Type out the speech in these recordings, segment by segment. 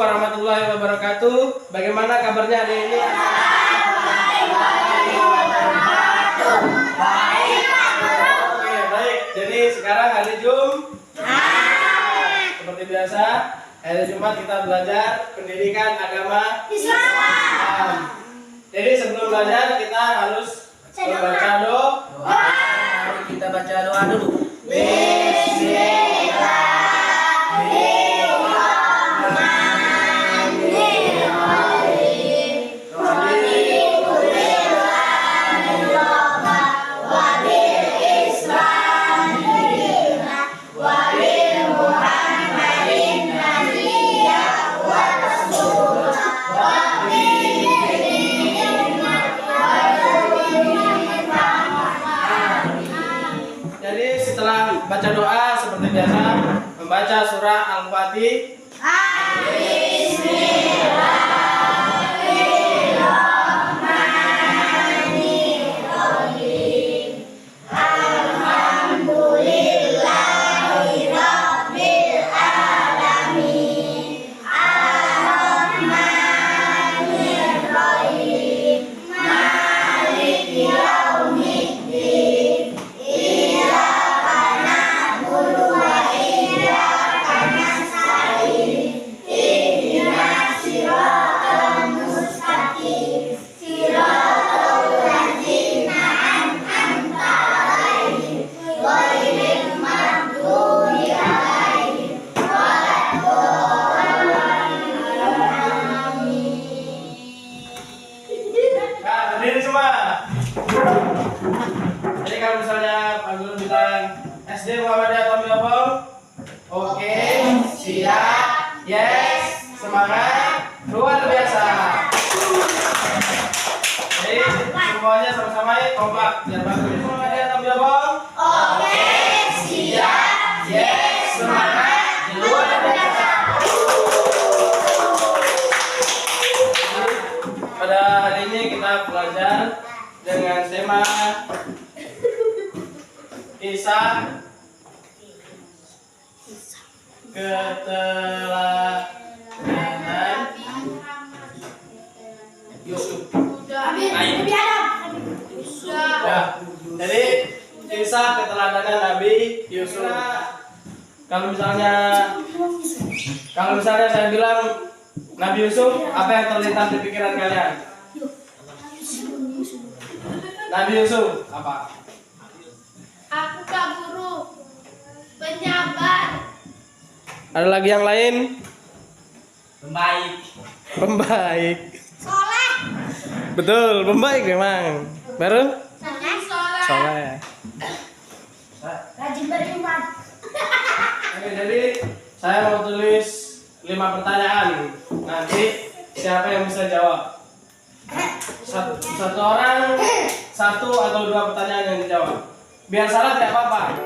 warahmatullahi wabarakatuh. Bagaimana kabarnya hari ini? Oke, baik. Jadi sekarang hari Jumat. Seperti biasa, hari Jumat kita belajar pendidikan agama Islam. Jadi sebelum belajar kita harus membaca doa. Mari kita baca doa dulu. Baca doa seperti biasa, membaca surah Al-Fatihah. Berdiri semua. Jadi kalau misalnya Pak Guru bilang SD Muhammadiyah Tommy Obong, oke, siap, yes, semangat, luar biasa. Jadi semuanya sama-sama kompak. Biar Pak Guru Muhammadiyah Tommy Obong, oke, siap, yes, semangat, luar biasa. Pada hari ini kita belajar dengan tema kisah keteladanan Yusuf. Ya, jadi kisah keteladanan Nabi Yusuf. Kalau misalnya saya bilang Nabi Yusuf, apa yang terlintas di pikiran kalian? Nabi Yusuf, apa? Aku Kak Guru, penyabar. Ada lagi yang lain? Pembaik. Soleh. Betul, pembaik memang. Baru? Soleh. Rajin beriman. Oke, jadi saya mau tulis 5 pertanyaan. Nanti siapa yang bisa jawab? Satu orang, 1 atau 2 pertanyaan yang dijawab. Biar salah tidak apa-apa.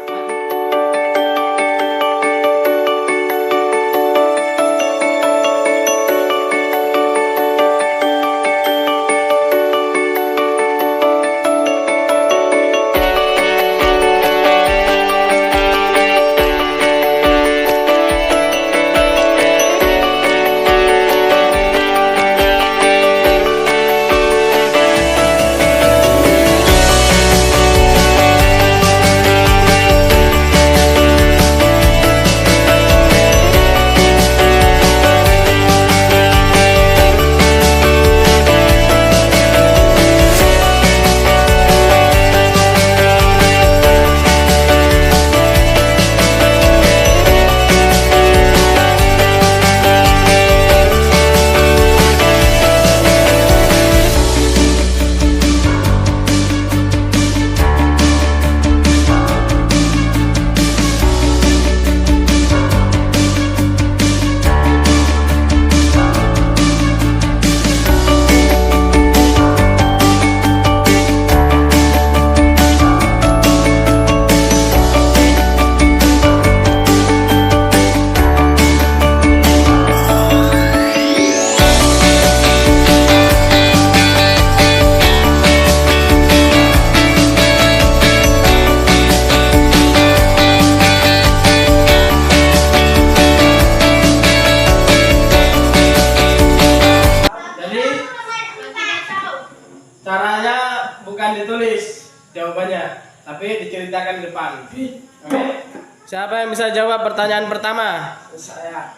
jawabannya, tapi diceritakan di depan. Oke? Siapa yang bisa jawab pertanyaan pertama? Saya.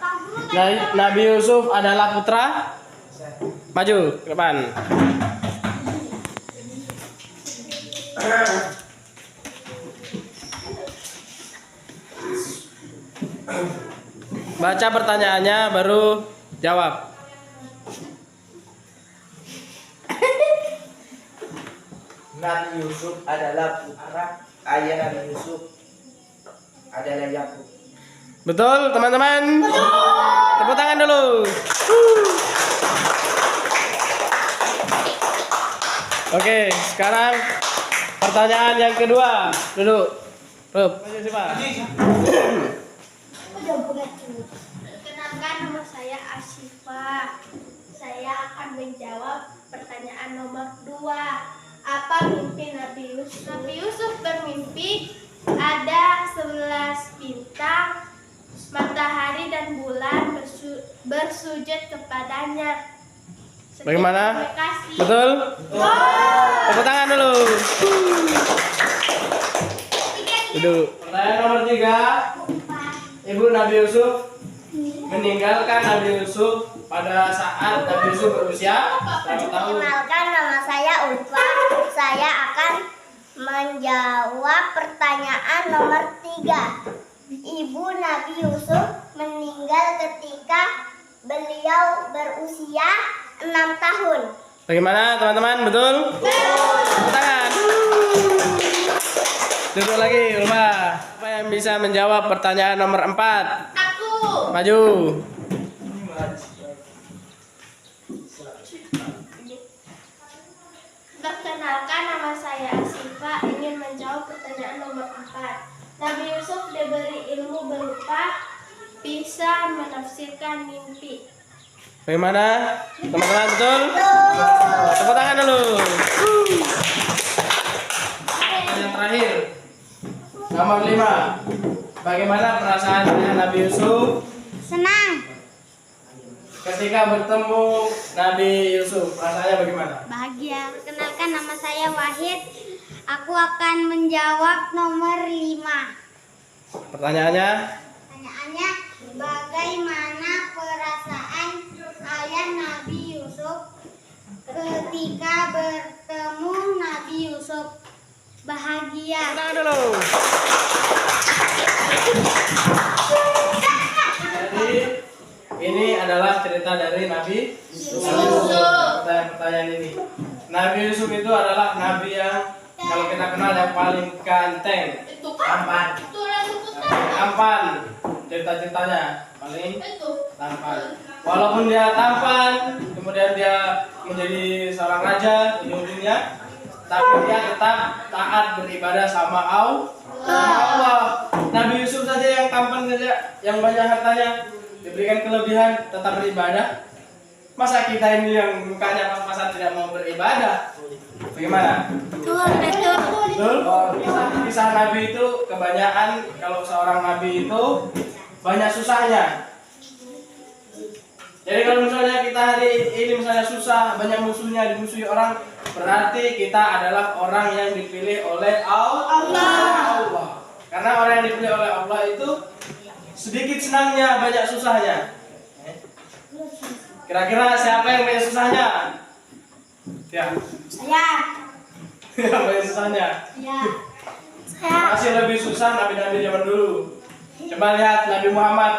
Nabi Yusuf adalah putra? Maju ke depan. Baca pertanyaannya baru jawab. Nabi Yusuf adalah putra ayah Nabi Yusuf adalah Yakub. Betul, teman-teman? Tepuk tangan dulu. Oke, sekarang pertanyaan yang kedua. Duduk. Rup. Maju sih, Pak. Perkenalkan, nama saya Asyifa. Saya akan menjawab pertanyaan nomor 2. Apa mimpi Nabi Yusuf? Nabi Yusuf bermimpi ada 11 bintang, matahari dan bulan bersujud kepadanya. Bagaimana? Terima kasih. Betul? Tepuk tangan dulu. Duduk. Pertanyaan nomor 3. Ibu Nabi Yusuf meninggalkan Nabi Yusuf pada saat Nabi Yusuf berusia berapa tahun? Perkenalkan, nama saya Ulfa. Saya akan menjawab pertanyaan nomor 3. Ibu Nabi Yusuf meninggal ketika beliau berusia 6 tahun. Bagaimana teman-teman? Betul? Tepuk tangan. Duduk lagi, Ulfa. Siapa yang bisa menjawab pertanyaan nomor 4? Aku. Maju. Perkenalkan, nama saya Asyifa, ingin menjawab pertanyaan nomor 4. Nabi Yusuf diberi ilmu berupa bisa menafsirkan mimpi. Bagaimana? Teman-teman, betul? Tepuk tangan dulu. Yang terakhir. Nomor 5. Bagaimana perasaan Nabi Yusuf Senang, ketika bertemu Nabi Yusuf? Rasanya bagaimana? bahagia. Perkenalkan, nama saya Wahid. Aku akan menjawab nomor 5. Pertanyaannya? Pertanyaannya, bagaimana perasaan ayah Nabi Yusuf ketika bertemu Nabi Yusuf? Bahagia. Tangan dulu. Jadi ini adalah cerita dari Nabi Yusuf. Pertanyaan ini. Nabi Yusuf itu adalah nabi yang kalau kita kenal yang paling ganteng, Itu kan? tampan, Itu lalu tampan. Cerita-ceritanya paling Itu. tampan. Walaupun dia tampan, kemudian dia menjadi seorang raja ujung-ujungnya, tapi dia tetap taat beribadah sama Allah. Nabi Yusuf saja yang tampan saja, yang banyak hartanya, diberikan kelebihan tetap beribadah. Masa kita ini yang mukanya pas-pasan tidak mau beribadah? Bagaimana? Betul? Kisah Nabi itu kebanyakan, kalau seorang Nabi itu banyak susahnya. Jadi kalau misalnya kita hari ini misalnya susah, banyak musuhnya, dimusuhi orang, berarti kita adalah orang yang dipilih oleh Allah. Karena orang yang dipilih oleh Allah itu sedikit senangnya, banyak susahnya. Kira-kira siapa yang banyak susahnya? Ya. Saya. Yang banyak susahnya. Ya. Masih lebih susah nabi-nabi zaman dulu. Coba lihat Nabi Muhammad.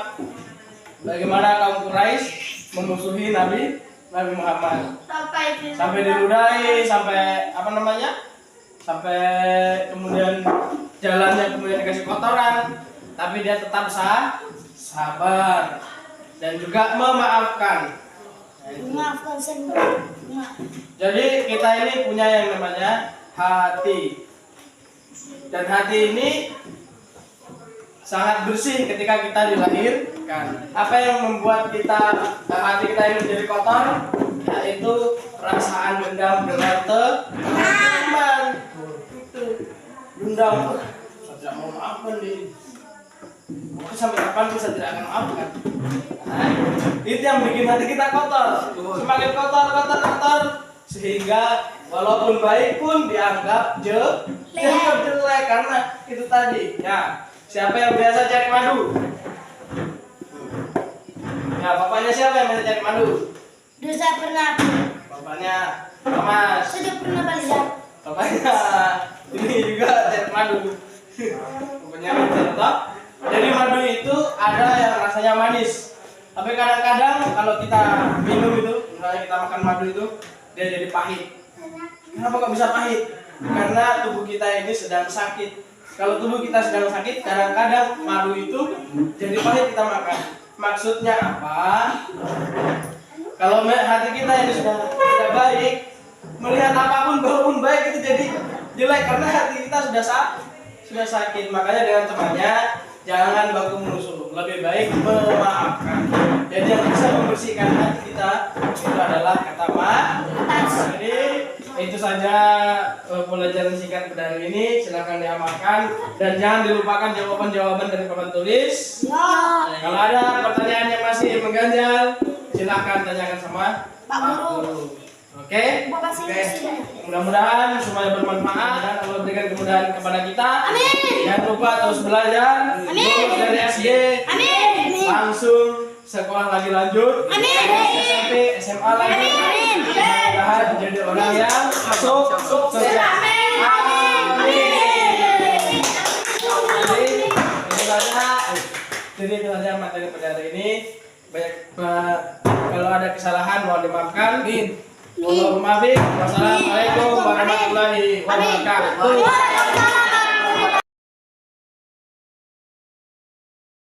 Bagaimana kaum Quraisy memusuhi Nabi Muhammad. Sampai diludahi, sampai apa namanya? Sampai kemudian jalannya kemudian dikasih kotoran, tapi dia tetap sabar dan juga memaafkan. Maafkan saya. Jadi kita ini punya yang namanya hati. Dan hati ini sangat bersih ketika kita dilahirkan. Apa yang membuat hati kita ini menjadi kotor? Yaitu perasaan dendam dengan teman. Itu dendam. Saya tidak mau maafkan dia. Mungkin sampai kapan saya tidak akan maafkan. Nah, itu yang bikin hati kita kotor. Semakin kotor sehingga Walaupun baik pun dianggap jelek karena itu tadi. Ya, siapa yang biasa cari madu? Ya, bapaknya siapa yang biasa cari madu? Dulu saya pernah. Bapaknya Thomas. Sudah pernah belajar. Bapaknya ini juga cari madu. Bapaknya toh. Jadi madu itu ada yang rasanya manis. Tapi kadang-kadang kalau kita minum itu, misalnya kita makan madu itu, dia jadi pahit. Kenapa kok bisa pahit? Karena tubuh kita ini sedang sakit. Kalau tubuh kita sedang sakit, kadang-kadang madu itu jadi pahit kita makan. Maksudnya apa? Kalau hati kita ini sudah tidak baik, melihat apapun walaupun baik itu jadi jelek karena hati kita sudah sakit. Makanya dengan temannya jangan baku menusuh, lebih baik memaafkan. Jadi yang bisa membersihkan hati kita itu adalah kata maaf. Jadi itu saja pelajaran singkat pada hari ini. Silakan diamalkan dan jangan dilupakan jawaban-jawaban dari papan tulis. Kalau ada pertanyaan yang masih mengganjal, silakan tanyakan sama Pak Guru. Oke? Mudah-mudahan semuanya bermanfaat dan Allah berikan kemudahan kepada kita. Amin. Jangan lupa terus belajar. Lulus dari SD. Amin. Langsung sekolah lagi lanjut. Amin. SMP, SMA lagi. Amin. Mudah-mudahan jadi orang yang sukses. Amin. Jadi itu saja materi pada hari ini. Kalau ada kesalahan mohon dimaafkan. Wassalamualaikum warahmatullahi wabarakatuh.